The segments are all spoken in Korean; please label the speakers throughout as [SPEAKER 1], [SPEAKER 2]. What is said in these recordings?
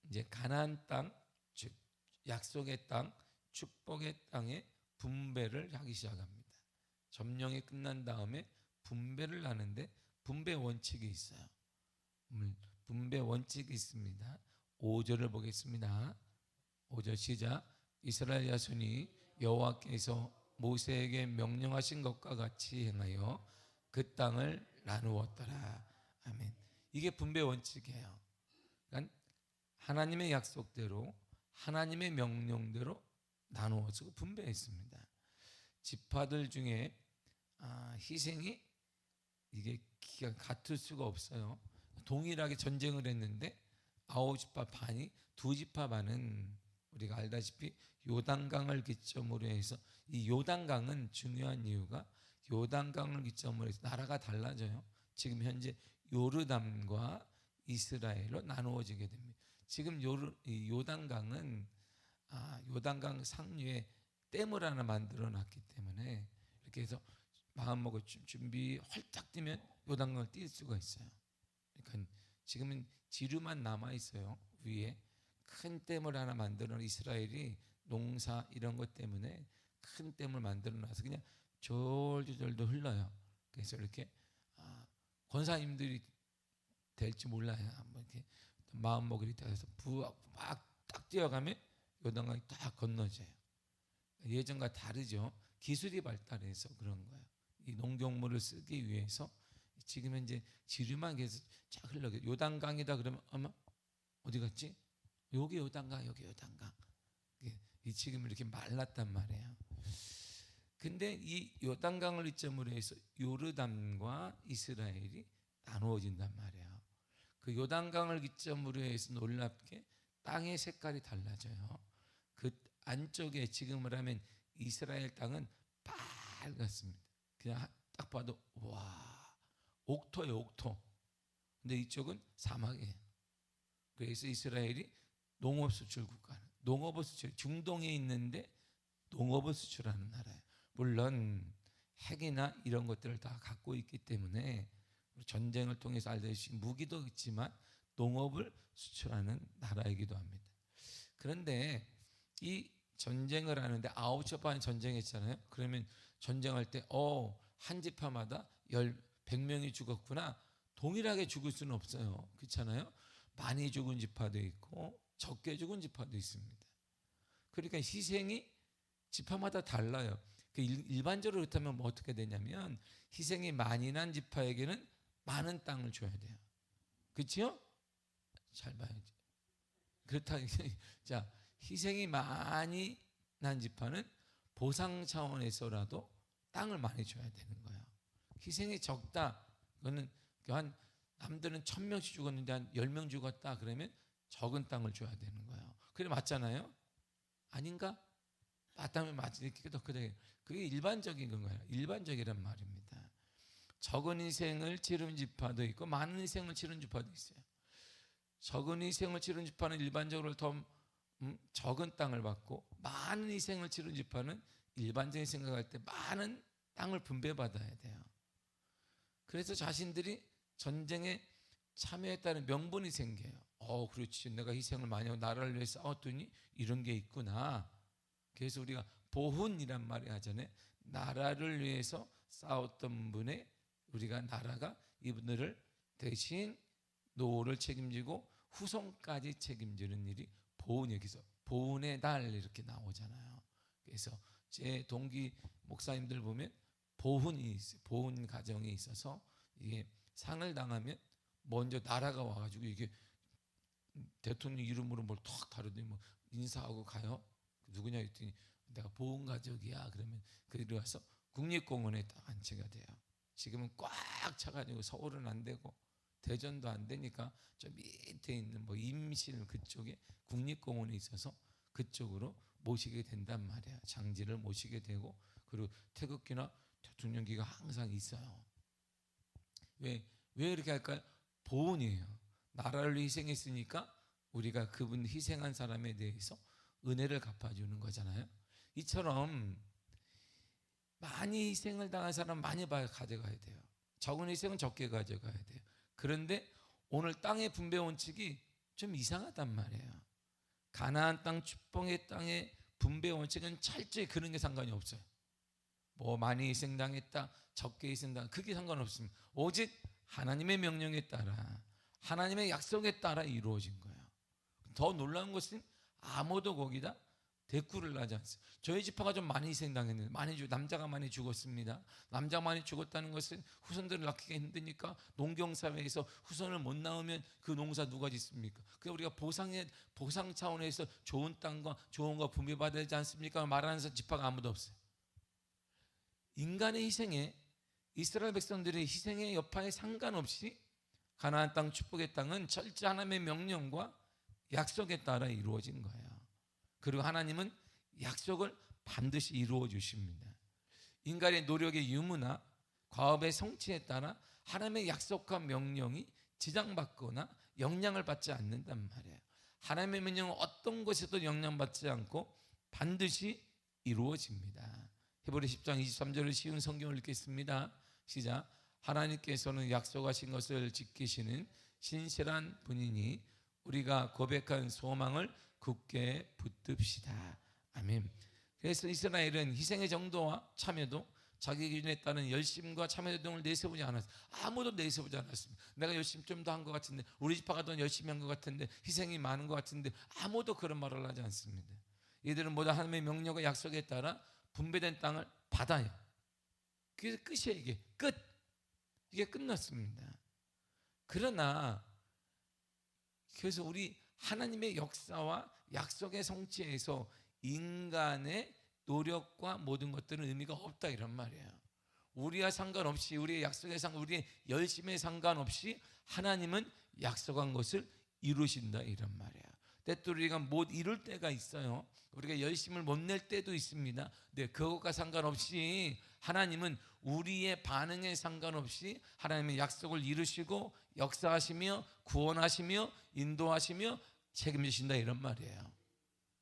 [SPEAKER 1] 이제 가나안 땅, 즉 약속의 땅, 축복의 땅의 분배를 하기 시작합니다. 점령이 끝난 다음에 분배를 하는데 분배 원칙이 있어요. 분배 원칙이 있습니다. 5절을 보겠습니다. 5절 시작. 이스라엘 자손이 여호와께서 모세에게 명령하신 것과 같이 행하여 그 땅을 나누었더라. 아멘. 이게 분배 원칙이에요. 그러니까 하나님의 약속대로 하나님의 명령대로 나누어서 분배했습니다. 지파들 중에 희생이 이게 기가 같을 수가 없어요. 동일하게 전쟁을 했는데 9지파 반이 2지파 반은 우리가 알다시피 요단강을 기점으로 해서 이 요단강은 중요한 이유가 요단강을 기점으로 해서 나라가 달라져요. 지금 현재 요르단과 이스라엘로 나누어지게 됩니다. 지금 요단강은 요단강 상류에 댐을 하나 만들어 놨기 때문에 이렇게 해서 마음먹을 준비 헐딱 뛰면 요단강을 뛸 수가 있어요. 그러니까 지금은 지류만 남아 있어요. 위에 큰 댐을 하나 만들어 이스라엘이 농사 이런 것 때문에 큰 댐을 만들어 놔서 그냥 졸졸졸도 흘러요. 그래서 이렇게 권사님들이 될지 몰라요. 한번 이렇게 마음먹을 때 해서 막딱 뛰어가면 요단강이 딱 건너져요. 예전과 다르죠. 기술이 발달해서 그런 거예요. 이 농경물을 쓰기 위해서 지금 현재 지류만 계속 쫙 흘러요. 요단강이다 그러면 어머 어디 갔지? 여기 요단강, 여기 요단강. 이 지금 이렇게 말랐단 말이에요. 근데 이 요단강을 이점으로 해서 요르단과 이스라엘이 나누어진단 말이에요. 그 요단강을 기점으로 해서 놀랍게 땅의 색깔이 달라져요. 그 안쪽에 지금을 하면 이스라엘 땅은 빨갛습니다. 그냥 딱 봐도 와 옥토예요, 옥토. 근데 이쪽은 사막이에요. 그래서 이스라엘이 농업 수출 국가는 농업을 수출 중동에 있는데 농업을 수출하는 나라예요. 물론 핵이나 이런 것들을 다 갖고 있기 때문에 전쟁을 통해서 알다시피 무기도 있지만 농업을 수출하는 나라이기도 합니다. 그런데 이 전쟁을 하는데 9지파는 전쟁했잖아요. 그러면 전쟁할 때 한 지파마다 100명이 죽었구나. 동일하게 죽을 수는 없어요. 그렇잖아요. 많이 죽은 지파도 있고 적게 죽은 지파도 있습니다. 그러니까 희생이 지파마다 달라요. 일반적으로 그렇다면 뭐 어떻게 되냐면 희생이 많이 난 지파에게는 많은 땅을 줘야 돼요. 그렇죠? 잘 봐야지. 그렇다. 자, 희생이 많이 난 지파는 보상 차원에서라도 땅을 많이 줘야 되는 거예요. 희생이 적다. 그거는 한 남들은 1000명씩 죽었는데 한 10명 죽었다 그러면 적은 땅을 줘야 되는 거예요. 그래 맞잖아요? 아닌가? 맞다면 맞지. 이렇게 더 그래. 그게 일반적인 건가요? 일반적이란 말입니다. 적은 희생을 치른 지파도 있고 많은 희생을 치른 지파도 있어요. 적은 희생을 치른 지파는 일반적으로 더 적은 땅을 받고 많은 희생을 치른 지파는 일반적인 생각할 때 많은 땅을 분배받아야 돼요. 그래서 자신들이 전쟁에 참여했다는 명분이 생겨요. 그렇지. 내가 희생을 많이 하고 나라를 위해서 싸웠더니 이런 게 있구나. 그래서 우리가 보훈이란 말이 하잖아요. 나라를 위해서 싸웠던 분의 우리가 나라가 이분들을 대신 노를 책임지고 후손까지 책임지는 일이 보훈, 여기서 보훈의 달 이렇게 나오잖아요. 그래서 제 동기 목사님들 보면 보훈이 있어요. 보훈 가정이 있어서 이게 상을 당하면 먼저 나라가 와가지고 이게 대통령 이름으로 뭘 탁 다루더니 뭐 인사하고 가요. 누구냐 했더니 내가 보훈 가족이야. 그러면 그들이 와서 국립공원에 딱 안치가 돼요. 지금은 꽉 차가지고 서울은 안 되고 대전도 안 되니까 저 밑에 있는 뭐 임실 그쪽에 국립공원에 있어서 그쪽으로 모시게 된단 말이야. 장지를 모시게 되고 그리고 태극기나 대통령기가 항상 있어요. 왜 이렇게 할까요? 보훈이에요. 나라를 희생했으니까 우리가 그분 희생한 사람에 대해서 은혜를 갚아주는 거잖아요. 이처럼 많이 희생을 당한 사람 많이 가져가야 돼요. 적은 희생은 적게 가져가야 돼요. 그런데 오늘 땅의 분배 원칙이 좀 이상하단 말이에요. 가나안 땅, 축복의 땅의 분배 원칙은 철저히 그런 게 상관이 없어요. 뭐 많이 희생당했다, 적게 희생당, 그게 상관없습니다. 오직 하나님의 명령에 따라, 하나님의 약속에 따라 이루어진 거예요. 더 놀라운 것은 아무도 거기다 대꾸를 하지 않습니다. 저희 지파가 좀 많이 희생당했는데, 남자가 많이 죽었습니다. 남자가 많이 죽었다는 것은 후손들을 낳기가 힘드니까 농경사회에서 후손을 못 낳으면 그 농사 누가 짓습니까? 그래서 우리가 보상 차원에서 좋은 땅과 좋은 거 분배받아야 되지 않습니까? 말하는 지파가 아무도 없어요. 인간의 희생에, 이스라엘 백성들의 희생의 여파에 상관없이 가나안 땅, 축복의 땅은 철저히 하나님의 명령과 약속에 따라 이루어진 거예요. 그리고 하나님은 약속을 반드시 이루어 주십니다. 인간의 노력의 유무나 과업의 성취에 따라 하나님의 약속과 명령이 지장받거나 영향을 받지 않는단 말이에요. 하나님의 명령은 어떤 것에도 영향받지 않고 반드시 이루어집니다. 히브리 10장 23절을 쉬운 성경을 읽겠습니다. 시작. 하나님께서는 약속하신 것을 지키시는 신실한 분이니 우리가 고백한 소망을 굳게 붙듭시다. 아멘. 그래서 이스라엘은 희생의 정도와 참여도 자기 기준에 따른 열심과 참여 등을 내세우지 않았어요. 아무도 내세우지 않았습니다. 내가 열심 좀 더 한 것 같은데, 우리 집파가 더 열심히 한 것 같은데, 희생이 많은 것 같은데, 아무도 그런 말을 하지 않습니다. 이들은 모두 하나님의 명령과 약속에 따라 분배된 땅을 받아요. 그게 끝이에요. 이게 끝. 이게 끝났습니다. 그러나 그래서 우리 하나님의 역사와 약속의 성취에서 인간의 노력과 모든 것들은 의미가 없다 이런 말이에요. 우리와 상관없이, 우리의 약속에 우리의 열심에 상관없이 하나님은 약속한 것을 이루신다 이런 말이에요. 때때로 우리가 못 이룰 때가 있어요. 우리가 열심을 못 낼 때도 있습니다. 네, 그것과 상관없이 하나님은 우리의 반응에 상관없이 하나님의 약속을 이루시고 역사하시며 구원하시며 인도하시며 책임지신다 이런 말이에요.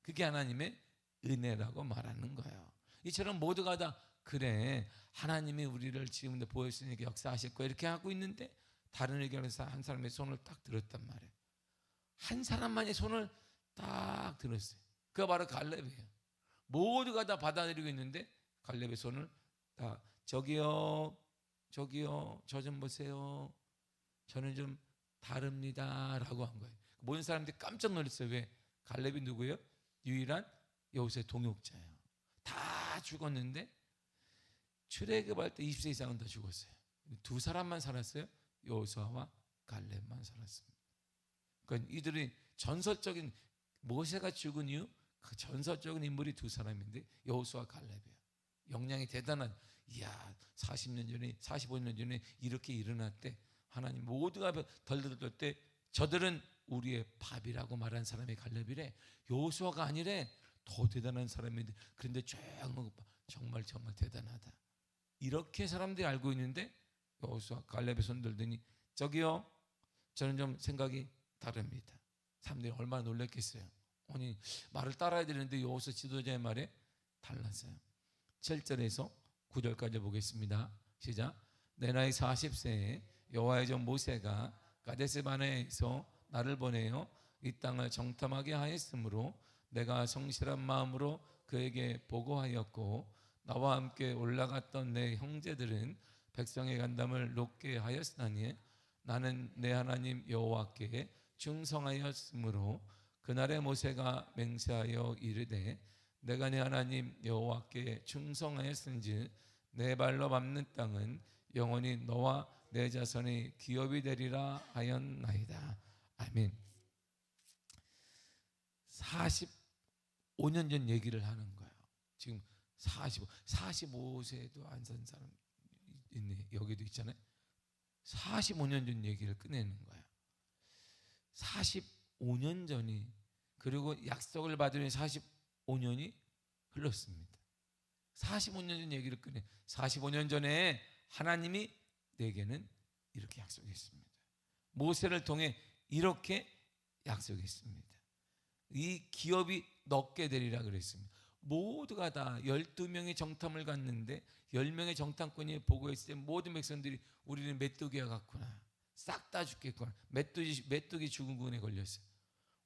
[SPEAKER 1] 그게 하나님의 은혜라고 말하는 거예요. 이처럼 모두가 다 그래, 하나님이 우리를 지금도 보였으니까 역사하실 거야 이렇게 하고 있는데, 다른 의견에서 한 사람의 손을 딱 들었단 말이에요. 한 사람만의 손을 딱 들었어요. 그가 바로 갈렙이에요. 모두가 다 받아들이고 있는데 갈렙의 손을 다, 저기요 저 좀 보세요, 저는 좀 다릅니다 라고 한 거예요. 모든 사람들이 깜짝 놀랐어요. 왜? 갈렙이 누구예요? 유일한 여호수아의 동역자예요. 다 죽었는데 출애굽할 때 20세 이상은 다 죽었어요. 두 사람만 살았어요. 여호수아와 갈렙만 살았습니다. 그러니까 이들이 전설적인, 모세가 죽은 이유 그 전설적인 인물이 두 사람인데 여호수아와 갈렙이에요. 역량이 대단한, 이야 40년 전에 45년 전에 이렇게 일어났대. 하나님 모두가 덜덜덜 때 저들은 우리의 밥이라고 말한 사람이 갈렙이래. 여호수아가 아니래. 더 대단한 사람인데, 그런데 정말 대단하다. 이렇게 사람들이 알고 있는데 여호수아 갈렙의 손 들더니, 저기요 저는 좀 생각이 다릅니다. 사람들이 얼마나 놀랐겠어요. 아니 말을 따라야 되는데 여호수아 지도자의 말에 달랐어요. 7절에서 9절까지 보겠습니다. 시작. 내 나이 40세에 여호와의 종 모세가 가데스 바네아에서 나를 보내어 이 땅을 정탐하게 하였으므로 내가 성실한 마음으로 그에게 보고하였고, 나와 함께 올라갔던 내 형제들은 백성의 간담을 높게 하였으나니 나는 내 하나님 여호와께 충성하였으므로 그날에 모세가 맹세하여 이르되, 내가 내 하나님 여호와께 충성하였은즉 내 발로 밟는 땅은 영원히 너와 내 자손의 기업이 되리라 하였나이다. 아멘. 45년 전 얘기를 하는 거예요. 지금 45세도 안 산 사람 있네. 여기도 있잖아요. 45년 전 얘기를 꺼내는 거예요. 45년 전이, 그리고 약속을 받으니 45년이 흘렀습니다. 45년 전 얘기를 꺼내. 45년 전에 하나님이 내게는 이렇게 약속했습니다. 모세를 통해 이렇게 약속했습니다. 이 기업이 넣게 되리라 그랬습니다. 모두가 다 12명의 정탐을 갔는데 10명의 정탐꾼이 보고했을 때 모든 백성들이 우리는 메뚜기와 같구나, 싹 다 죽겠구나, 메뚜기 죽은 군에 걸렸어요.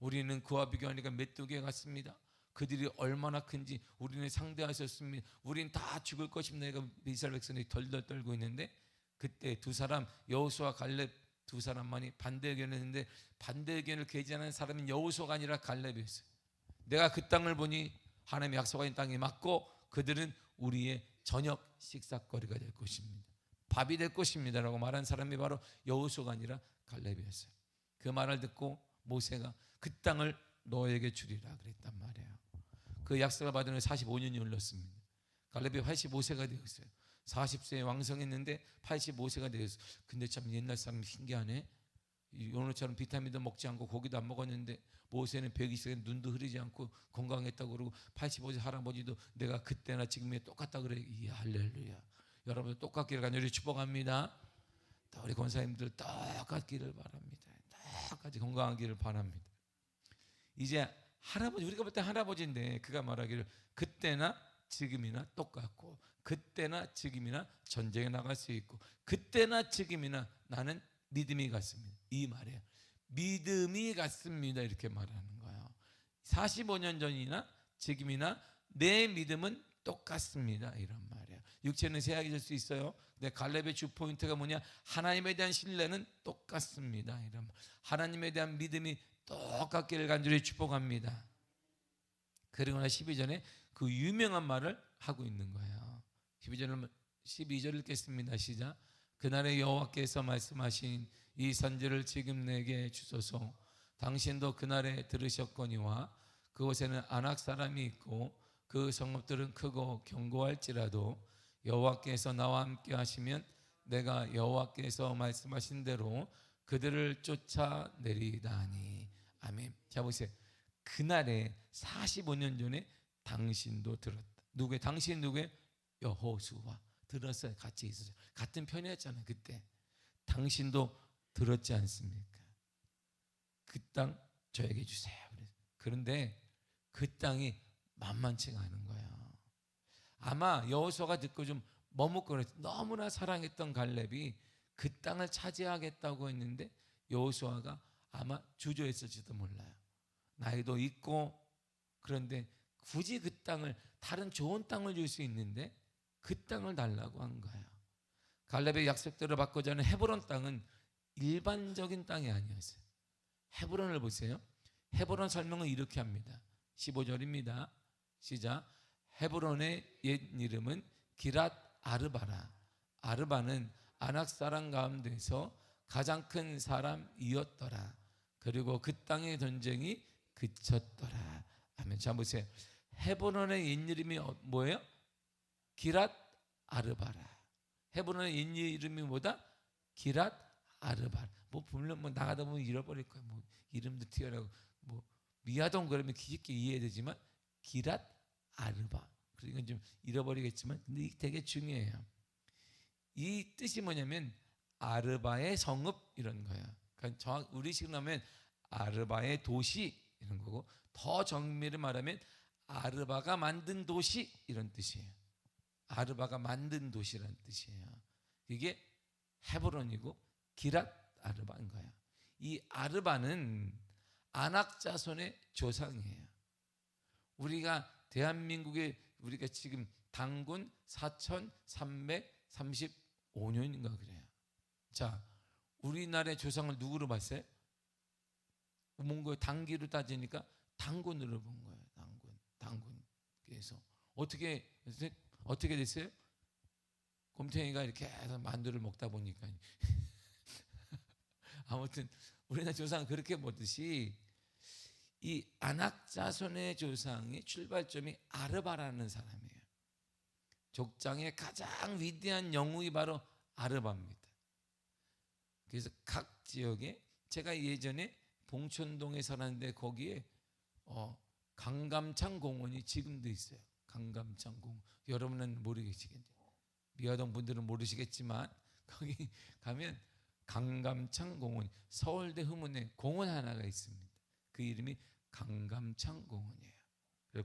[SPEAKER 1] 우리는 그와 비교하니까 메뚜기에 같습니다. 그들이 얼마나 큰지 우리는 상대하셨습니다. 우리는 다 죽을 것입니다. 내가 이스라엘 백성들이 덜덜 떨고 있는데 그때 두 사람 여호수아 갈렙 두 사람만이 반대 의견을 했는데 반대 의견을 개진하는 사람은 여호수아가 아니라 갈렙이었어요. 내가 그 땅을 보니 하나님의 약속하신 땅이 맞고 그들은 우리의 저녁 식사거리가 될 것입니다. 밥이 될 것입니다 라고 말한 사람이 바로 여호수아가 아니라 갈렙이었어요. 그 말을 듣고 모세가 그 땅을 너에게 주리라 그랬단 말이에요. 그 약속을 받은 후 45년이 흘렀습니다. 갈렙이 85세가 되었어요. 40세에 왕성했는데 85세가 되었어요. 근데 참 옛날 사람 신기하네. 오늘처럼 비타민도 먹지 않고 고기도 안 먹었는데 모세는 120세에 눈도 흐리지 않고 건강했다고 그러고 85세 할아버지도 내가 그때나 지금에 똑같다 그래. 이야 할렐루야. 여러분 똑같기를 간절히 축복합니다. 또 우리 권사님들 똑같기를 바랍니다. 똑같이 건강하기를 바랍니다. 이제 할아버지 우리가 볼 때 할아버지인데 그가 말하기를 그때나 지금이나 똑같고 그때나 지금이나 전쟁에 나갈 수 있고 그때나 지금이나 나는 믿음이 같습니다. 이 말이에요. 믿음이 같습니다. 이렇게 말하는 거예요. 45년 전이나 지금이나 내 믿음은 똑같습니다. 이런 말이에요. 육체는 쇠약해질 수 있어요. 근데 갈렙의 주 포인트가 뭐냐? 하나님에 대한 신뢰는 똑같습니다. 이런 말. 하나님에 대한 믿음이 똑같기를 간절히 축복합니다. 그러나 12절에 그 유명한 말을 하고 있는 거예요. 12절 읽겠습니다. 시작. 그날에 여호와께서 말씀하신 이 선지를 지금 내게 주소서. 당신도 그날에 들으셨거니와 그곳에는 아낙 사람이 있고 그 성읍들은 크고 견고할지라도 여호와께서 나와 함께 하시면 내가 여호와께서 말씀하신 대로 그들을 쫓아내리다니. 아멘. 자 보세요. 그날에 45년 전에 당신도 들었다. 누구의? 당신 누구의? 여호수아. 들었어요. 같이 있었어요. 같은 편이었잖아요. 그때 당신도 들었지 않습니까? 그 땅 저에게 주세요. 그런데 그 땅이 만만치가 않은 거예요. 아마 여호수아가 듣고 좀 머뭇거렸어요. 너무나 사랑했던 갈렙이 그 땅을 차지하겠다고 했는데 여호수아가 아마 주저했을지도 몰라요. 나이도 있고 그런데 굳이 그 땅을 다른 좋은 땅을 줄 수 있는데 그 땅을 달라고 한 거예요. 갈렙의 약속대로 받고자 하는 헤브론 땅은 일반적인 땅이 아니었어요. 헤브론을 보세요. 헤브론 설명은 이렇게 합니다. 15절입니다. 시작. 헤브론의 옛 이름은 기랏 아르바라. 아르바는 아낙 사람 가운데서 가장 큰 사람이었더라. 그리고 그 땅의 전쟁이 그쳤더라. 아멘. 자 보세요. 헤브론의 옛 이름이 뭐예요? 기랏 아르바라. 헤브론의 옛 이름이 뭐다? 기랏 아르바라. 뭐 물론 뭐 나가다 보면 잃어버릴 거예요. 뭐 이름도 튀어나오고 뭐 미아동 그러면 쉽게 이해되지만 기랏 아르바. 그러니까 좀 잃어버리겠지만 근데 이게 되게 중요해요. 이 뜻이 뭐냐면 아르바의 성읍 이런 거예요. 그러니까 정확 우리식으로 하면 아르바의 도시 이런 거고 더 정밀히 말하면 아르바가 만든 도시 이런 뜻이에요. 아르바가 만든 도시라는 뜻이에요. 이게 헤브론이고 기랏 아르바인 거예요. 이 아르바는 아낙 자손의 조상이에요. 우리가 대한민국에 우리가 지금 단군 4,335년인가 그래요. 자, 우리나라의 조상을 누구로 봤어요? 몽골 단기로 따지니까 단군으로 본 거예요. 단군. 그래서 어떻게 됐어요? 곰탱이가 이렇게 해서 만두를 먹다 보니까 아무튼 우리나라 조상은 그렇게 보듯이 이 아낙 자손의 조상의 출발점이 아르바라는 사람이에요. 족장의 가장 위대한 영웅이 바로 아르바입니다. 그래서 각 지역에 제가 예전에 봉천동에 살았는데 거기에 강감창 공원이 지금도 있어요. 강감창 공원. 여러분은 모르시겠죠. 미화동 분들은 모르시겠지만 거기 가면 강감창 공원, 서울대 후문에 공원 하나가 있습니다. 그 이름이 강감창 공원이에요.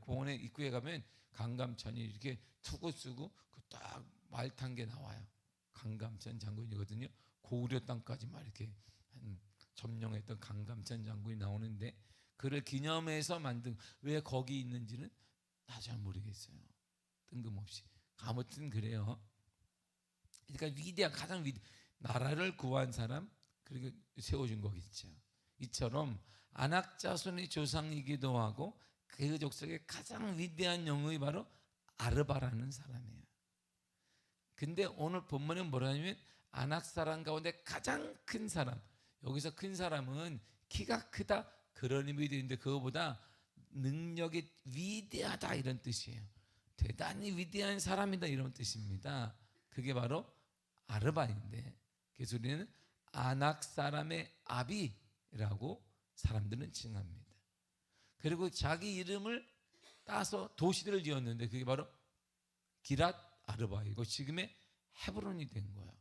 [SPEAKER 1] 공원에 입구에 가면 강감찬이 이렇게 투구 쓰고 그 딱 말 탄 게 나와요. 강감찬 장군이거든요. 고구려 땅까지 막 이렇게 점령했던 강감찬 장군이 나오는데 그를 기념해서 만든, 왜 거기 있는지는 나 잘 모르겠어요. 뜬금없이. 아무튼 그래요. 그러니까 위대한, 가장 나라를 구한 사람, 그리고 세워준 거겠죠. 이처럼 아낙 자손의 조상이기도 하고 그 족속의 가장 위대한 영웅이 바로 아르바라는 사람이에요. 근데 오늘 본문은 뭐라냐면 아낙 사람 가운데 가장 큰 사람, 여기서 큰 사람은 키가 크다 그런 의미도 있는데 그거보다 능력이 위대하다 이런 뜻이에요. 대단히 위대한 사람이다 이런 뜻입니다. 그게 바로 아르바인데, 그래서 우리는 아낙 사람의 아비라고 사람들은 칭합니다. 그리고 자기 이름을 따서 도시들을 지었는데 그게 바로 기랏 아르바이고 지금의 헤브론이 된 거예요.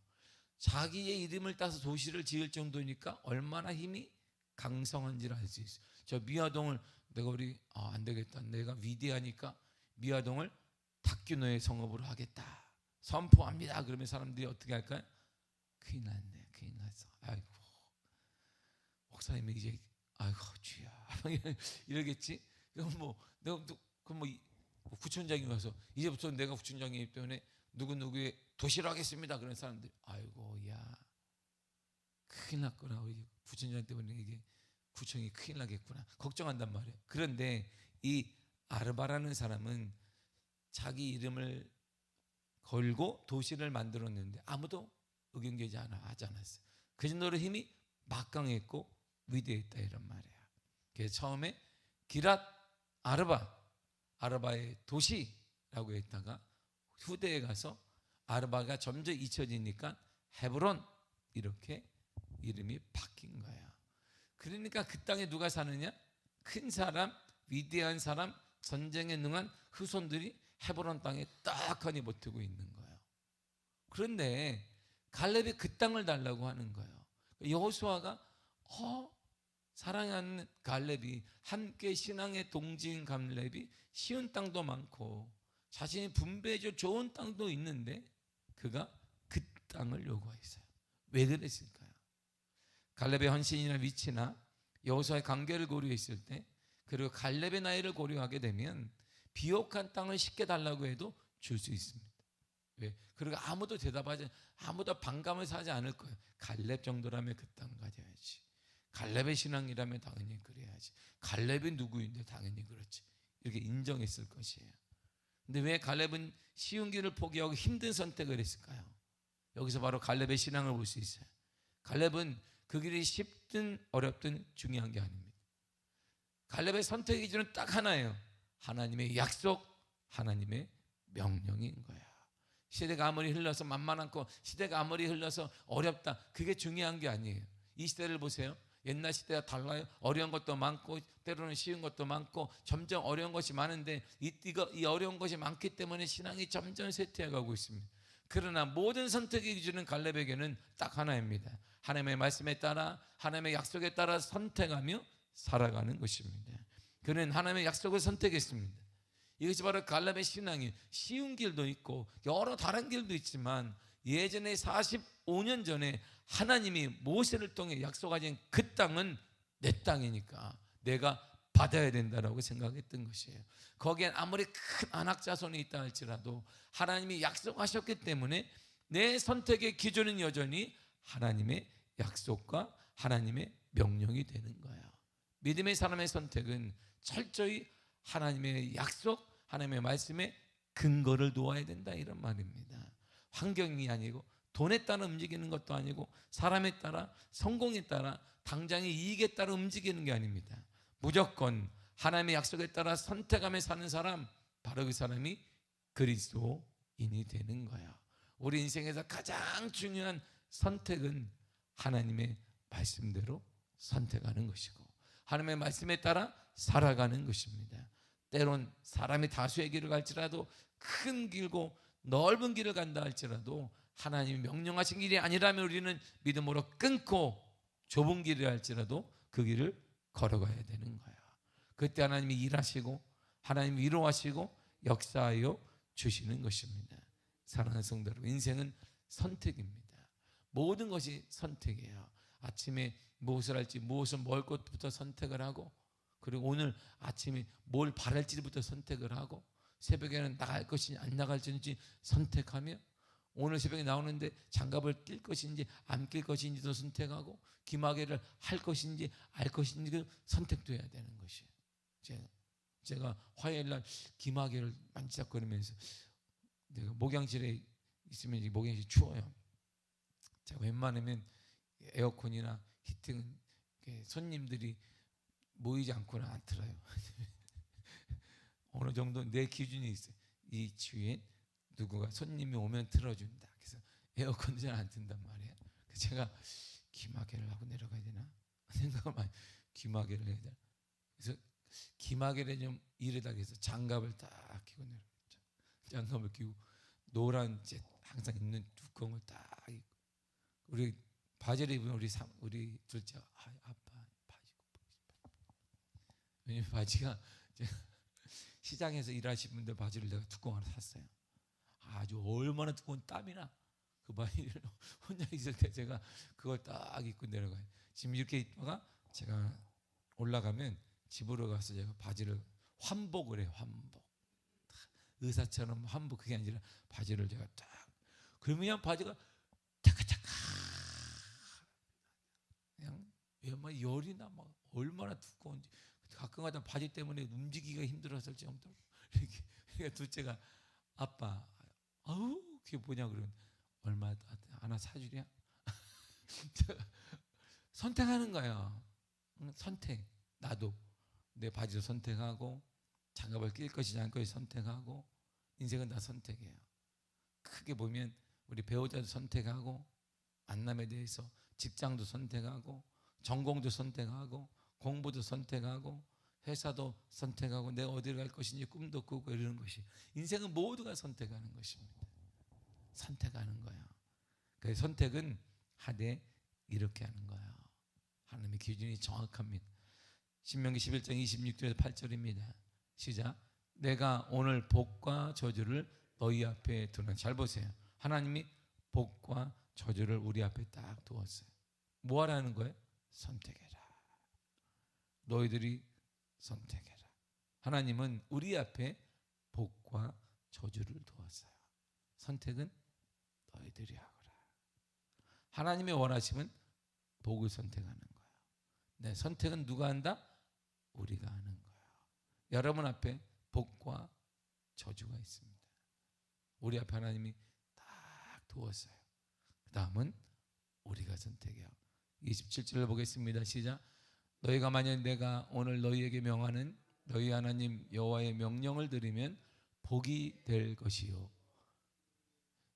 [SPEAKER 1] 자기의 이름을 따서 도시를 지을 정도니까 얼마나 힘이 강성한지를 알 수 있어요. 저 미아동을 내가 안 되겠다, 내가 위대하니까 미아동을 탁균호의 성읍으로 하겠다 선포합니다. 그러면 사람들이 어떻게 할까요? 큰일 났네, 큰일 났어. 아이고 목사님이 이제 아이고 주야 이러겠지. 그럼 뭐 내가 구청장이 와서 이제부터 내가 구청장이기 때문에 누구누구의 도시로 하겠습니다. 그런 사람들 아이고 야 큰일 났구나, 우리 구청장 때문에 이게 구청이 큰일 나겠구나 걱정한단 말이에요. 그런데 이 아르바라는 사람은 자기 이름을 걸고 도시를 만들었는데 아무도 의견되지 하지 않았어요. 그 정도로 힘이 막강했고 위대했다 이런 말이에요. 그래서 처음에 기랏 아르바의 도시라고 했다가 후대에 가서 아르바가 점점 잊혀지니까 헤브론 이렇게 이름이 바뀐 거예요. 그러니까 그 땅에 누가 사느냐? 큰 사람, 위대한 사람, 전쟁에 능한 후손들이 헤브론 땅에 딱하니 버티고 있는 거예요. 그런데 갈렙이 그 땅을 달라고 하는 거예요. 여호수아가 사랑하는 갈렙이, 함께 신앙의 동지인 갈렙이 쉬운 땅도 많고 자신이 분배해줄 좋은 땅도 있는데 그가 그 땅을 요구했어요. 왜 그랬을까요? 갈렙의 헌신이나 위치나 여호수아의 관계를 고려했을 때, 그리고 갈렙의 나이를 고려하게 되면 비옥한 땅을 쉽게 달라고 해도 줄 수 있습니다. 왜? 그리고 아무도 아무도 반감을 사지 않을 거예요. 갈렙 정도라면 그 땅 가져야지. 갈렙의 신앙이라면 당연히 그래야지. 갈렙이 누구인데 당연히 그렇지. 이렇게 인정했을 것이에요. 근데 왜 갈렙은 쉬운 길을 포기하고 힘든 선택을 했을까요? 여기서 바로 갈렙의 신앙을 볼 수 있어요. 갈렙은 그 길이 쉽든 어렵든 중요한 게 아닙니다. 갈렙의 선택 기준은 딱 하나예요. 하나님의 약속, 하나님의 명령인 거야. 시대가 아무리 흘러서 만만하고 시대가 아무리 흘러서 어렵다, 그게 중요한 게 아니에요. 이 시대를 보세요. 옛날 시대와 달라요. 어려운 것도 많고 때로는 쉬운 것도 많고 점점 어려운 것이 많은데 이 어려운 것이 많기 때문에 신앙이 점점 쇠퇴해가고 있습니다. 그러나 모든 선택의 기준은 갈렙에게는 딱 하나입니다. 하나님의 말씀에 따라, 하나님의 약속에 따라 선택하며 살아가는 것입니다. 그는 하나님의 약속을 선택했습니다. 이것이 바로 갈렙의 신앙이에요. 쉬운 길도 있고 여러 다른 길도 있지만 예전에 45년 전에 하나님이 모세를 통해 약속하신 그 땅은 내 땅이니까 내가 받아야 된다라고 생각했던 것이에요. 거기엔 아무리 큰 아낙 자손이 있다 할지라도 하나님이 약속하셨기 때문에 내 선택의 기준은 여전히 하나님의 약속과 하나님의 명령이 되는 거예요. 믿음의 사람의 선택은 철저히 하나님의 약속, 하나님의 말씀에 근거를 두어야 된다 이런 말입니다. 환경이 아니고 돈에 따라 움직이는 것도 아니고 사람에 따라, 성공에 따라, 당장의 이익에 따라 움직이는 게 아닙니다. 무조건 하나님의 약속에 따라 선택하며 사는 사람, 바로 그 사람이 그리스도인이 되는 거예요. 우리 인생에서 가장 중요한 선택은 하나님의 말씀대로 선택하는 것이고 하나님의 말씀에 따라 살아가는 것입니다. 때론 사람이 다수의 길을 갈지라도, 큰 길고 넓은 길을 간다 할지라도 하나님이 명령하신 길이 아니라면 우리는 믿음으로 끊고 좁은 길을 할지라도 그 길을 걸어가야 되는 거야. 그때 하나님이 일하시고 하나님이 위로하시고 역사하여 주시는 것입니다. 사랑하는 성도 여러분, 인생은 선택입니다. 모든 것이 선택이에요. 아침에 무엇을 할지, 무엇을 먹을 것부터 선택을 하고, 그리고 오늘 아침에 뭘 바랄지부터 선택을 하고, 새벽에는 나갈 것인지 안 나갈지 선택하며, 오늘 새벽에 나오는데 장갑을 낄 것인지 안 낄 것인지도 선택하고, 기마개를 할 것인지 알 것인지 선택도 해야 되는 것이에요. 제가 화요일 날 기마개를 만지작거리면서, 내가 목양실에 있으면 목양실이 추워요. 제가 웬만하면 에어컨이나 히팅은 손님들이 모이지 않고는 안 틀어요. 어느 정도 내 기준이 있어요. 이 주위에 누구가 손님이 오면 틀어준다. 그래서 에어컨도 잘 안 튼단 말이에요. 그래서 제가 기마개를 하고 내려가야 되나 생각을 많이, 기마개를 해야 되나. 그래서 기마개를 좀 이르다 해서 장갑을 딱 끼고 내려갔죠. 장갑을 끼고 노란 항상 입는 두꺼운 걸 딱 입고, 우리 바지를 입으면 우리 둘째가 아빠 바지 굽고 싶어. 왜냐면 바지가 시장에서 일하시는 분들 바지를 내가 두꺼운 하나 샀어요. 아주 얼마나 두꺼운 땀이나 그 바지를 혼자 있을 때 제가 그걸 딱 입고 내려가요. 지금 이렇게 입다가 제가 올라가면 집으로 가서 제가 바지를 환복을 해요. 환복. 의사처럼 환복, 그게 아니라 바지를 제가 딱, 그러면 그냥 바지가 차카차카 그냥 막 열이나 막 얼마나 두꺼운지, 가끔가다 바지 때문에 움직이기가 힘들었을 정도로 이렇게. 그러니까 둘째가 아빠, 아우 그게 뭐냐 그러면, 얼마 하나 사주랴? 선택하는 거야. 선택. 나도 내 바지도 선택하고, 장갑을 낄 것이지 않을 것이 선택하고, 인생은 다 선택이에요. 크게 보면 우리 배우자도 선택하고, 만남에 대해서 직장도 선택하고, 전공도 선택하고, 공부도 선택하고, 회사도 선택하고, 내가 어디를 갈 것인지 꿈도 꾸고, 이러는 것이 인생은 모두가 선택하는 것입니다. 선택하는 거예요. 그 선택은 하되 이렇게 하는 거예요. 하나님의 기준이 정확합니다. 신명기 11장 26절에서 8절입니다. 시작. 내가 오늘 복과 저주를 너희 앞에 두는. 잘 보세요. 하나님이 복과 저주를 우리 앞에 딱 두었어요. 뭐 하라는 거예요? 선택해라. 너희들이 선택해라. 하나님은 우리 앞에 복과 저주를 두었어요. 선택은 너희들이 하거라. 하나님의 원하심은 복을 선택하는 거예요. 네, 선택은 누가 한다? 우리가 하는 거예요. 여러분 앞에 복과 저주가 있습니다. 우리 앞에 하나님이 딱 두었어요. 그 다음은 우리가 선택해요. 27절을 보겠습니다. 시작. 너희가 만약 내가 오늘 너희에게 명하는 너희 하나님 여호와의 명령을 들으면 복이 될 것이요,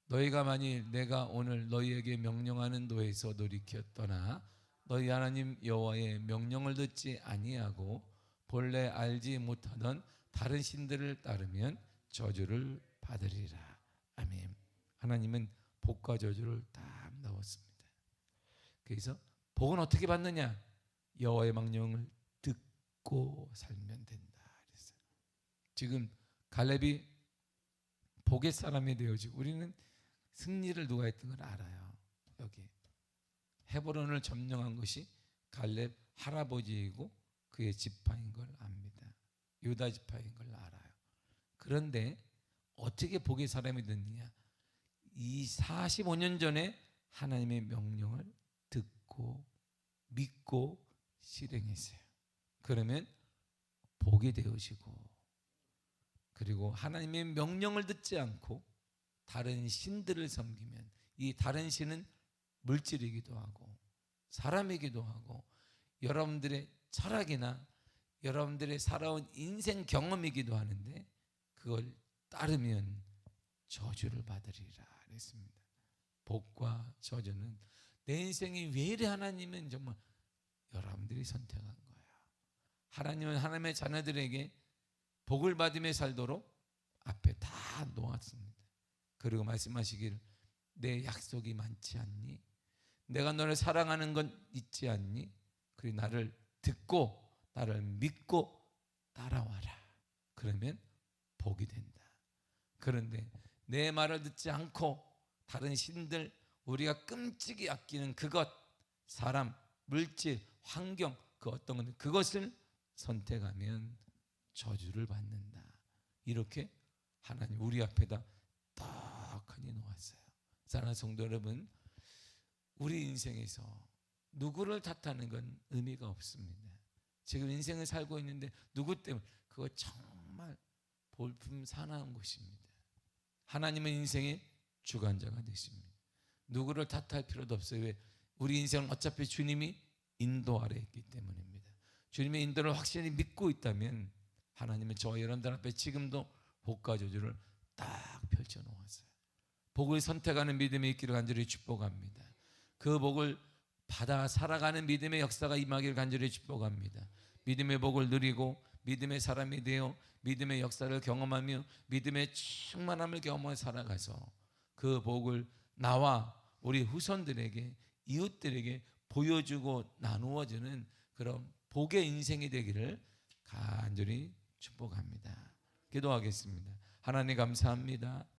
[SPEAKER 1] 너희가 만일 내가 오늘 너희에게 명령하는 도에서 돌이켜 떠나 너희 하나님 여호와의 명령을 듣지 아니하고 본래 알지 못하던 다른 신들을 따르면 저주를 받으리라. 아멘. 하나님은 복과 저주를 다 넣었습니다. 그래서 복은 어떻게 받느냐? 여호와의 명령을 듣고 살면 된다 그랬어요. 지금 갈렙이 복의 사람이 되어지고, 우리는 승리를 누가 했던 걸 알아요. 여기 헤브론을 점령한 것이 갈렙 할아버지이고 그의 지파인 걸 압니다. 유다 지파인 걸 알아요. 그런데 어떻게 복의 사람이 됐느냐? 이 45년 전에 하나님의 명령을 듣고 믿고 실행했어요. 그러면 복이 되어지고, 그리고 하나님의 명령을 듣지 않고 다른 신들을 섬기면, 이 다른 신은 물질이기도 하고 사람이기도 하고 여러분들의 철학이나 여러분들의 살아온 인생 경험이기도 하는데, 그걸 따르면 저주를 받으리라 그랬습니다. 복과 저주는 내 인생이 왜 이래 하나님은 정말 여러분들이 선택한 거예요. 하나님은 하나님의 자녀들에게 복을 받으며 살도록 앞에 다 놓았습니다. 그리고 말씀하시길 내 약속이 많지 않니? 내가 너를 사랑하는 건 있지 않니? 그리고 나를 듣고 나를 믿고 따라와라. 그러면 복이 된다. 그런데 내 말을 듣지 않고 다른 신들, 우리가 끔찍이 아끼는 그것, 사람, 물질, 환경, 그 어떤 건 그것을 선택하면 저주를 받는다. 이렇게 하나님 우리 앞에다 떡하니 놓았어요. 사랑하는 성도 여러분, 우리 인생에서 누구를 탓하는 건 의미가 없습니다. 지금 인생을 살고 있는데 누구 때문에, 그거 정말 볼품 사나운 것입니다. 하나님은 인생의 주관자가 되십니다. 누구를 탓할 필요도 없어요. 왜? 우리 인생은 어차피 주님이 인도 아래 있기 때문입니다. 주님의 인도를 확실히 믿고 있다면 하나님은 저와 여러분들 앞에 지금도 복과 저주를 딱 펼쳐놓았어요. 복을 선택하는 믿음이 있기를 간절히 축복합니다. 그 복을 받아 살아가는 믿음의 역사가 임하기를 간절히 축복합니다. 믿음의 복을 누리고 믿음의 사람이 되어 믿음의 역사를 경험하며 믿음의 충만함을 경험하며 살아가서 그 복을 나와 우리 후손들에게, 이웃들에게 보여주고 나누어주는 그런 복의 인생이 되기를 간절히 축복합니다. 기도하겠습니다. 하나님 감사합니다.